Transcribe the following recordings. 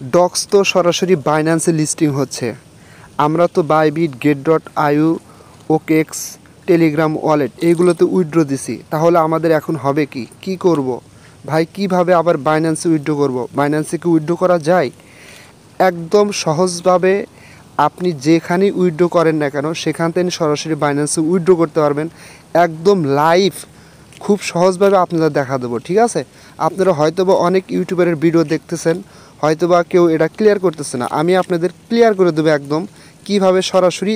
Docs তো সরাসরি বাইন্যান্সে listing হচ্ছে। আমরা তো Bybit, get.io, OKX, Telegram wallet এইগুলোতে উইথড্র দিছি। তাহলে আমাদের এখন হবে কি করব ভাই? কিভাবে আবার বাইন্যান্সে উইথড্র করব? বাইন্যান্সে কি উইথড্র করা যায়? একদম সহজভাবে আপনি যেখানেই উইথড্র করেন না কেন সেখান থেকে সরাসরি বাইন্যান্সে উইথড্র করতে পারবেন একদম লাইভ। খুব সহজভাবে আপনাদের দেখা দেবো, ঠিক আছে? আপনারা হয়তোবা অনেক ইউটিউবারের ভিডিও দেখতেছেন, হয়তোবা কেউ এটা ক্লিয়ার করতেছে না। আমি আপনাদের ক্লিয়ার করে দেবো একদম কিভাবে সরাসরি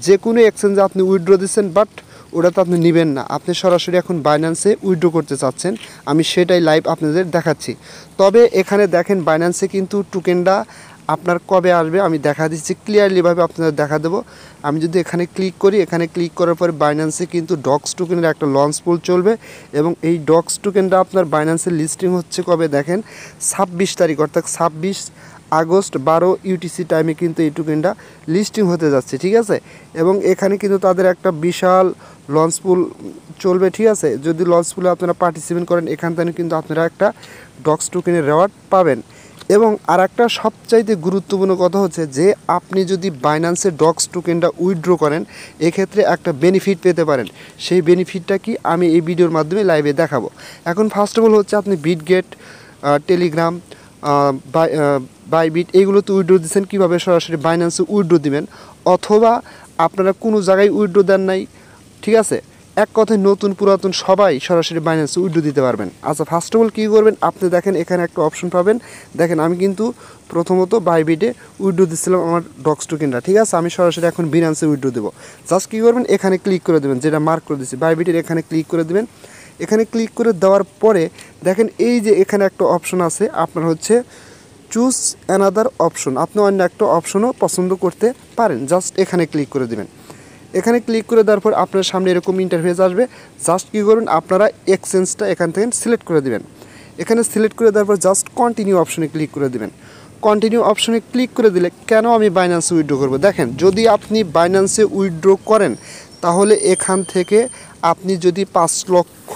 যে কোনো এক্সচেঞ্জে আপনি উইথড্র দিচ্ছেন, বাট ওটা তো আপনি নেবেন না, আপনি সরাসরি এখন বাইন্যান্সে উইথড্র করতে চাচ্ছেন। আমি সেটাই লাইভ আপনাদের দেখাচ্ছি। তবে এখানে দেখেন বাইন্যান্সে কিন্তু টোকেনটা আপনার কবে আসবে আমি দেখা দিচ্ছি ক্লিয়ারলিভাবে আপনাদের দেখা দেবো। আমি যদি এখানে ক্লিক করি, এখানে ক্লিক করার পরে বাইন্যান্সে কিন্তু ডক্স টোকেনের একটা লঞ্চ পুল চলবে এবং এই ডক্স টোকেনটা আপনার বাইন্যান্সের লিস্টিং হচ্ছে কবে দেখেন 26 তারিখ, অর্থাৎ 26 আগস্ট 12 ইউটিসি টাইমে কিন্তু এই টোকেনটা লিস্টিং হতে যাচ্ছে, ঠিক আছে? এবং এখানে কিন্তু তাদের একটা বিশাল লঞ্চ পুল চলবে, ঠিক আছে? যদি লঞ্চ পুলে আপনারা পার্টিসিপেট করেন এখান থেকে কিন্তু আপনারা একটা ডক্স টোকেনের রেওয়ার্ড পাবেন। এবং আর একটা সবচাইতে গুরুত্বপূর্ণ কথা হচ্ছে যে আপনি যদি বাইন্যান্সে ডক্স টোকেনটা উইথড্র করেন এক্ষেত্রে একটা বেনিফিট পেতে পারেন। সেই বেনিফিটটা কি আমি এই ভিডিওর মাধ্যমে লাইভে দেখাবো। এখন ফার্স্ট অফ অল হচ্ছে আপনি বিটগেট, টেলিগ্রাম, বাইবিট এইগুলোতে উইথড্র দিচ্ছেন, কীভাবে সরাসরি বাইন্যান্সে উইথড্র দিবেন, অথবা আপনারা কোনো জায়গায় উইথড্র দেন নাই, ঠিক আছে? এক কথায় নতুন পুরাতন সবাই সরাসরি বাইন্যান্সে উইথড্র দিতে পারবেন। আচ্ছা, ফার্স্ট অফ অল কী করবেন, আপনি দেখেন এখানে একটা অপশন পাবেন। দেখেন আমি কিন্তু প্রথমত বাইবিটে উইথড্র দিচ্ছিলাম আমার ডক্স টোকেনটা, ঠিক আছে? আমি সরাসরি এখন বাইন্যান্সে উইথড্র দেবো। জাস্ট কী করবেন, এখানে ক্লিক করে দেবেন, যেটা মার্ক করে দিচ্ছি বাইবিটের, এখানে ক্লিক করে দেবেন। এখানে ক্লিক করে দেওয়ার পরে দেখেন এই যে এখানে একটা অপশন আছে আপনার হচ্ছে চুজ অ্যানাদার অপশন, আপনি অন্য একটা অপশনও পছন্দ করতে পারেন। জাস্ট এখানে ক্লিক করে দেবেন। এখানে ক্লিক করে দেওয়ার পর আপনার সামনে এরকম ইন্টারফেস আসবে। জাস্ট কী করবেন, আপনারা এক্সচেঞ্জটা এখান থেকে সিলেক্ট করে দেবেন। এখানে সিলেক্ট করে দেওয়ার পর জাস্ট কন্টিনিউ অপশনে ক্লিক করে দেবেন। কন্টিনিউ অপশনে ক্লিক করে দিলে কেন আমি বাইন্যান্সে উইথড্র করব, দেখেন যদি আপনি বাইন্যান্সে উইথড্র করেন তাহলে এখান থেকে আপনি যদি 5 লক্ষ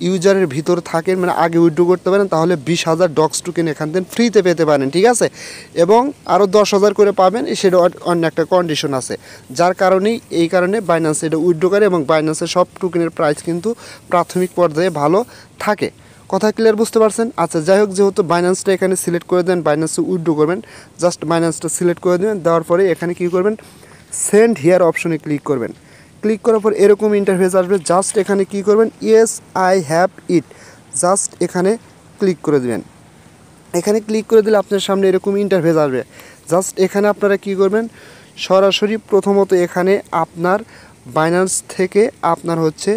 ইউজারের ভিতর থাকেন, মানে আগে উইথড্র করতে পারেন, তাহলে 20,000 ডক্স টোকেন এখান থেকে ফ্রিতে পেতে পারেন, ঠিক আছে? এবং আরও 10,000 করে পাবেন, সেটা অন্য একটা কন্ডিশন আছে, যার কারণেই এই কারণে বাইন্যান্স এটা উইথড্র করে এবং বাইন্যান্সের সব টোকেনের প্রাইস কিন্তু প্রাথমিক পর্যায়ে ভালো থাকে। কথা ক্লিয়ার, বুঝতে পারছেন? আচ্ছা, যাই হোক, যেহেতু বাইন্যান্সটা এখানে সিলেক্ট করে দেন, বাইন্যান্সে উইথড্র করবেন, জাস্ট বাইন্যান্সটা সিলেক্ট করে দেবেন। দেওয়ার পরে এখানে কী করবেন, সেন্ড হিয়ার অপশনে ক্লিক করবেন। ক্লিক করার পর এরকম ইন্টারফেস আসবে। জাস্ট এখানে কী করবেন, yes I have it, just এখানে ক্লিক করে দেবেন। এখানে ক্লিক করে দিলে আপনার সামনে এরকম ইন্টারফেস আসবে। জাস্ট এখানে আপনারা কী করবেন, সরাসরি প্রথমত এখানে আপনার বাইন্যান্স থেকে আপনার হচ্ছে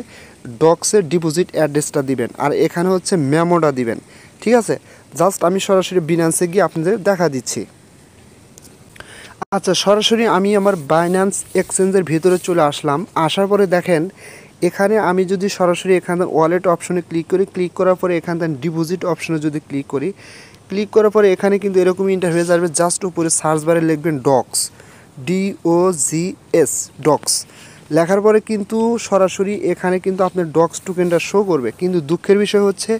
ডক্সের ডিপোজিট অ্যাড্রেসটা দিবেন, আর এখানে হচ্ছে মেমোটা দিবেন, ঠিক আছে? জাস্ট আমি সরাসরি বাইন্যান্সে গিয়ে আপনাদের দেখা দিচ্ছি। আচ্ছা, সরাসরি আমি আমার বাইন্যান্স এক্সচেঞ্জের ভিতরে চলে আসলাম। আসার পরে দেখেন এখানে আমি যদি সরাসরি এখানে ওয়ালেট অপশনে ক্লিক করি, ক্লিক করার পরে এখান থেকে ডিপোজিট অপশনে যদি ক্লিক করি, ক্লিক করার পরে এখানে কিন্তু এরকম ইন্টারফেস আসবে। জাস্ট উপরে সার্চ বারে লিখবেন ডক্স, DOGS, ডক্স লেখার পরে কিন্তু সরাসরি এখানে কিন্তু আপনার ডক্স টোকেনটা শো করবে। কিন্তু দুঃখের বিষয় হচ্ছে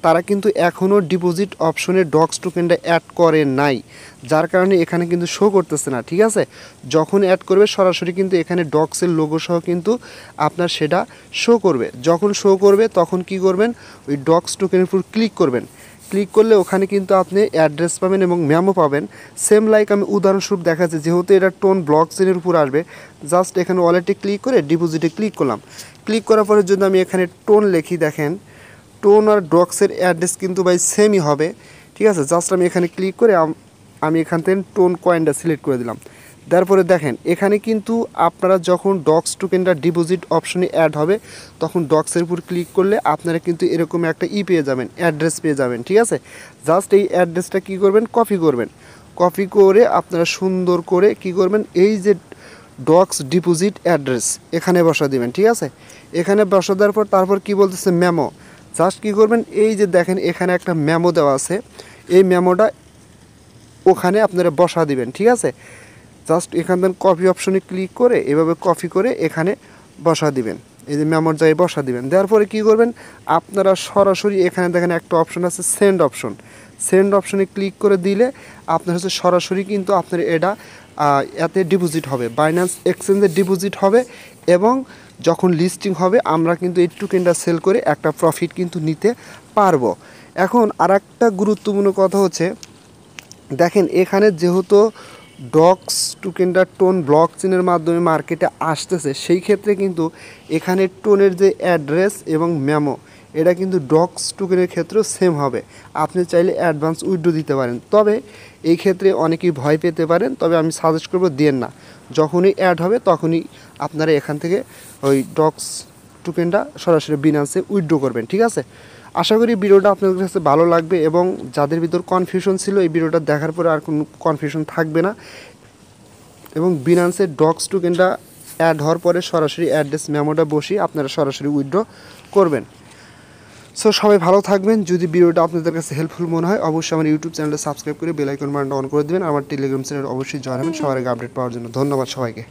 তারা কিন্তু এখনও ডিপোজিট অপশনে ডক্স টোকেনটা অ্যাড করে নাই, যার কারণে এখানে কিন্তু শো করতেছে না, ঠিক আছে? যখন অ্যাড করবে সরাসরি কিন্তু এখানে ডক্সের লোগো সহ কিন্তু আপনার সেটা শো করবে। যখন শো করবে তখন কি করবেন, ওই ডক্স টোকেনের উপর ক্লিক করবেন। ক্লিক করলে ওখানে কিন্তু আপনি অ্যাড্রেস পাবেন এবং মেমো পাবেন। সেম লাইক আমি উদাহরণস্বরূপ দেখাচ্ছি, যেহেতু এটা টোন ব্লক চেনের উপর আসবে। জাস্ট এখানে ওয়ালেটে ক্লিক করে ডিপোজিটে ক্লিক করলাম। ক্লিক করার পরে যদি আমি এখানে টোন লিখি, দেখেন টোন আর ডক্সের অ্যাড্রেস কিন্তু ভাই সেমই হবে, ঠিক আছে? জাস্ট আমি এখানে ক্লিক করে আমি এখান থেকে টোন কয়েনটা সিলেক্ট করে দিলাম। তারপরে দেখেন এখানে কিন্তু আপনারা যখন ডক্স টোকেনটা ডিপোজিট অপশনে অ্যাড হবে তখন ডক্সের উপর ক্লিক করলে আপনারা কিন্তু এরকম একটা পেয়ে যাবেন, অ্যাড্রেস পেয়ে যাবেন, ঠিক আছে? জাস্ট এই অ্যাড্রেসটা কী করবেন, কপি করবেন। কপি করে আপনারা সুন্দর করে কী করবেন, এই যে ডক্স ডিপোজিট অ্যাড্রেস এখানে বসা দিবেন, ঠিক আছে? এখানে বসা দেওয়ার পর তারপর কী বলতেছে, মেমো। জাস্ট কী করবেন, এই যে দেখেন এখানে একটা মেমো দেওয়া আছে, এই মেমোটা ওখানে আপনারা বসা দিবেন, ঠিক আছে? জাস্ট এখান থেকে কপি অপশনে ক্লিক করে এভাবে কপি করে এখানে বসা দিবেন, এই যে মেমোর জায়গায় বসা দিবেন। দেওয়ার পরে কী করবেন, আপনারা সরাসরি এখানে দেখেন একটা অপশন আছে সেন্ড অপশন। সেন্ড অপশনে ক্লিক করে দিলে আপনার হচ্ছে সরাসরি কিন্তু আপনার এটা এতে ডিপোজিট হবে, বাইন্যান্স এক্সচেঞ্জে ডিপোজিট হবে এবং যখন লিস্টিং হবে আমরা কিন্তু এই টোকেনটা সেল করে একটা প্রফিট কিন্তু নিতে পারবো। এখন আরেকটা গুরুত্বপূর্ণ কথা হচ্ছে, দেখেন এখানে যেহেতু ডক্স টোকেনটা টোন ব্লকচেনের মাধ্যমে মার্কেটে আসতেছে, সেই ক্ষেত্রে কিন্তু এখানে টোনের যে অ্যাড্রেস এবং মেমো এটা কিন্তু ডক্স টোকেনের ক্ষেত্রেও সেম হবে। আপনি চাইলে অ্যাডভান্স উইথড্র দিতে পারেন, তবে এই ক্ষেত্রে অনেকেই ভয় পেতে পারেন, তবে আমি সাজেস্ট করবো দেন না। যখনই অ্যাড হবে তখনই আপনারা এখান থেকে ওই ডক্স টোকেনটা সরাসরি বিনান্সে উইথড্র করবেন, ঠিক আছে? আশা করি ভিডিওটা আপনাদের কাছে ভালো লাগবে এবং যাদের ভিতর কনফিউশন ছিল এই ভিডিওটা দেখার পরে আর কোনো কনফিউশন থাকবে না এবং বিনান্সের ডক্স টোকেনটা অ্যাড হওয়ার পরে সরাসরি অ্যাড্রেস মেমোটা বসিয়ে আপনারা সরাসরি উইথড্র করবেন। সো সবাই ভালো থাকবেন। যদি ভিডিওটা আপনাদের কাছে হেল্পফুল মনে হয় অবশ্যই আমার ইউটিউব চ্যানেলটা সাবস্ক্রাইব করে বেল আইকন বাটনটা অন করে দেবেন। আমার টেলিগ্রাম চ্যানেল অবশ্যই জয়েন হবেন সবার আগে আপডেট পাওয়ার জন্য। ধন্যবাদ সবাইকে।